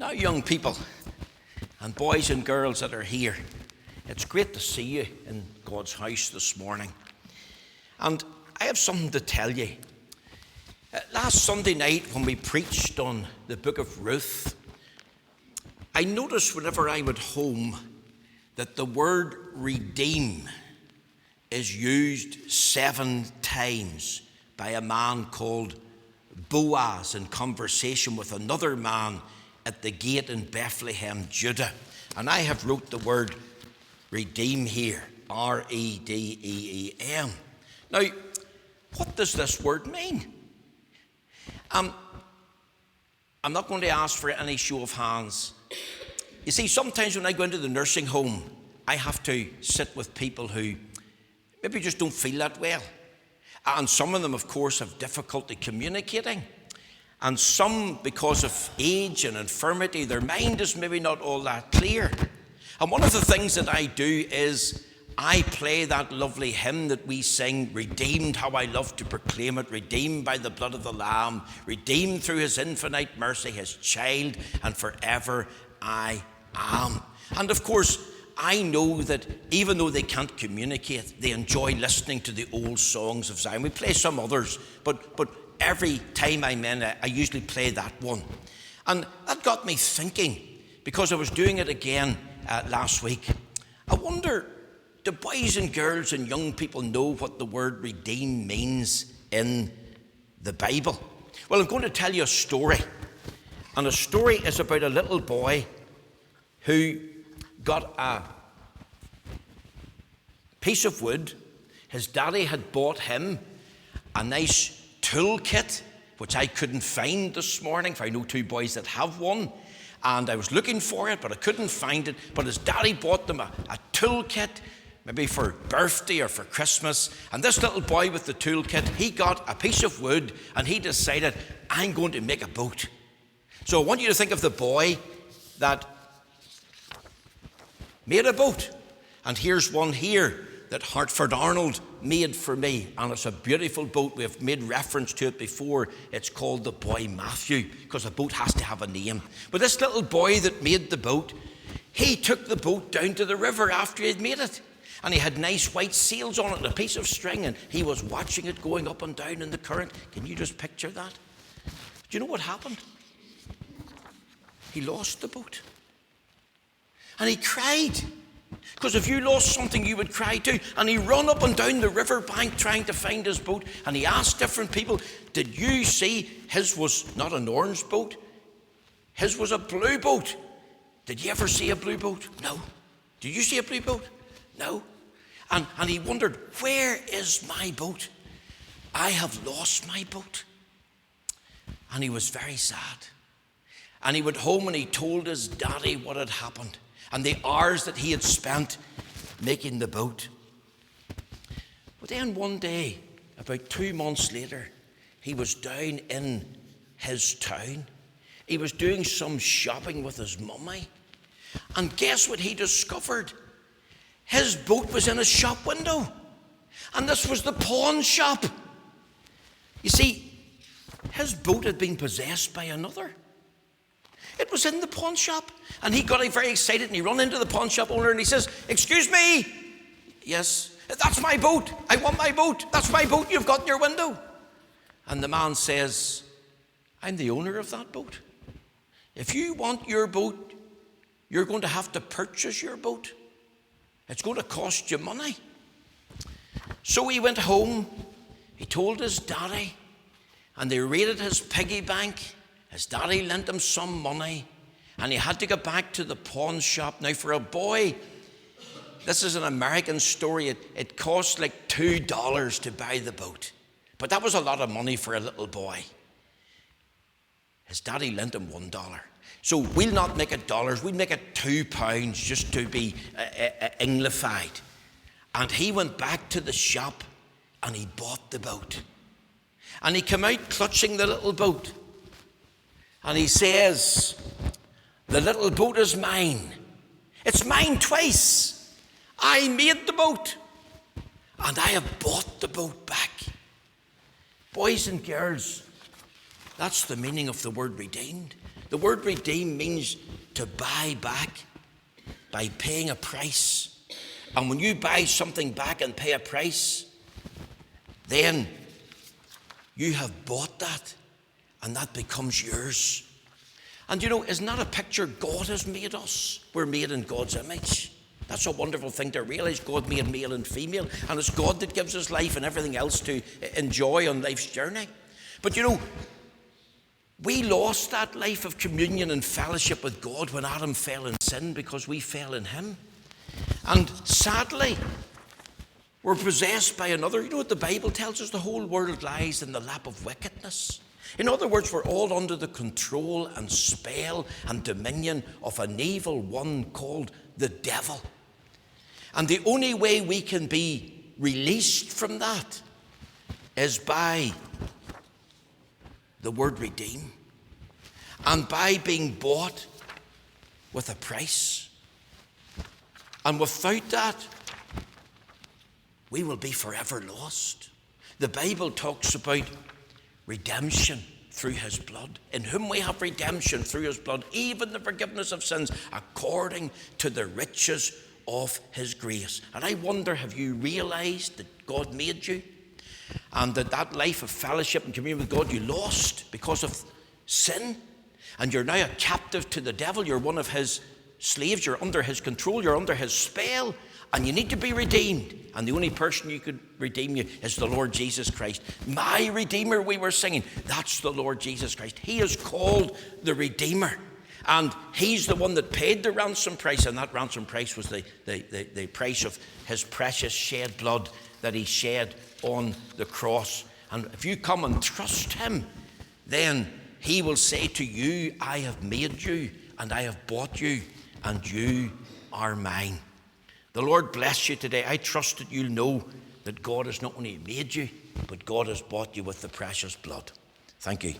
Now, young people and boys and girls that are here, it's great to see you in God's house this morning. And I have something to tell you. Last Sunday night when we preached on the book of Ruth, I noticed whenever I went home that the word redeem is used 7 times by a man called Boaz in conversation with another man at the gate in Bethlehem, Judah. And I have wrote the word redeem here, R-E-D-E-E-M. Now, what does this word mean? I'm not going to ask for any show of hands. You see, sometimes when I go into the nursing home, I have to sit with people who maybe just don't feel that well. And some of them, of course, have difficulty communicating. And some, because of age and infirmity, their mind is maybe not all that clear. And one of the things that I do is I play that lovely hymn that we sing, redeemed, how I love to proclaim it, redeemed by the blood of the Lamb, redeemed through his infinite mercy, his child, and forever I am. And of course, I know that even though they can't communicate, they enjoy listening to the old songs of Zion. We play some others, but every time I'm in, I usually play that one. And that got me thinking, because I was doing it again last week. I wonder, do boys and girls and young people know what the word redeem means in the Bible? Well, I'm going to tell you a story. And the story is about a little boy who got a piece of wood. His daddy had bought him a nice toolkit, which I couldn't find this morning, for I know 2 boys that have one. And I was looking for it, but I couldn't find it. But his daddy bought them a toolkit, maybe for birthday or for Christmas. And this little boy with the toolkit, he got a piece of wood and he decided, I'm going to make a boat. So I want you to think of the boy that made a boat. And here's one here that Hartford Arnold made for me. And it's a beautiful boat. We've made reference to it before. It's called the Boy Matthew, because a boat has to have a name. But this little boy that made the boat, he took the boat down to the river after he had made it. And he had nice white sails on it and a piece of string. And he was watching it going up and down in the current. Can you just picture that? Do you know what happened? He lost the boat. And he cried. Because if you lost something, you would cry too. And he ran up and down the river bank trying to find his boat. And he asked different people, did you see his was not an orange boat? His was a blue boat. Did you ever see a blue boat? No. Did you see a blue boat? No. And he wondered, where is my boat? I have lost my boat. And he was very sad. And he went home and he told his daddy what had happened and the hours that he had spent making the boat. But then one day, about 2 months later, he was down in his town. He was doing some shopping with his mummy. And guess what he discovered? His boat was in a shop window. And this was the pawn shop. You see, his boat had been possessed by another. It was in the pawn shop. And he got very excited and he ran into the pawn shop owner and he says, excuse me. Yes, that's my boat. I want my boat. That's my boat you've got in your window. And the man says, I'm the owner of that boat. If you want your boat, you're going to have to purchase your boat. It's going to cost you money. So he went home. He told his daddy and they raided his piggy bank. His daddy lent him some money and he had to go back to the pawn shop. Now, for a boy, this is an American story. It cost like $2 to buy the boat. But that was a lot of money for a little boy. His daddy lent him $1. So we'll not make it dollars. We'll make it £2 just to be Englified. And he went back to the shop and he bought the boat. And he came out clutching the little boat. And he says, the little boat is mine. It's mine twice. I made the boat. And I have bought the boat back. Boys and girls, that's the meaning of the word redeemed. The word redeem means to buy back by paying a price. And when you buy something back and pay a price, then you have bought that, and that becomes yours. And you know, isn't that a picture? God has made us. We're made in God's image. That's a wonderful thing to realize. God made male and female, and it's God that gives us life and everything else to enjoy on life's journey. But you know, we lost that life of communion and fellowship with God when Adam fell in sin, because we fell in him. And sadly, we're possessed by another. You know what the Bible tells us? The whole world lies in the lap of wickedness. In other words, we're all under the control and spell and dominion of an evil one called the devil. And the only way we can be released from that is by the word redeem, and by being bought with a price. And without that, we will be forever lost. The Bible talks about redemption through his blood, in whom we have redemption through his blood, even the forgiveness of sins, according to the riches of his grace. And I wonder, have you realized that God made you, and that life of fellowship and communion with God you lost because of sin, and you're now a captive to the devil? You're one of his slaves. You're under his control. You're under his spell, and you need to be redeemed. And the only person who could redeem you is the Lord Jesus Christ. My Redeemer, we were singing. That's the Lord Jesus Christ. He is called the Redeemer, and he's the one that paid the ransom price, and that ransom price was the price of his precious shed blood that he shed on the cross. And if you come and trust him, then he will say to you, I have made you, and I have bought you, and you are mine. The Lord bless you today. I trust that you'll know that God has not only made you, but God has bought you with the precious blood. Thank you.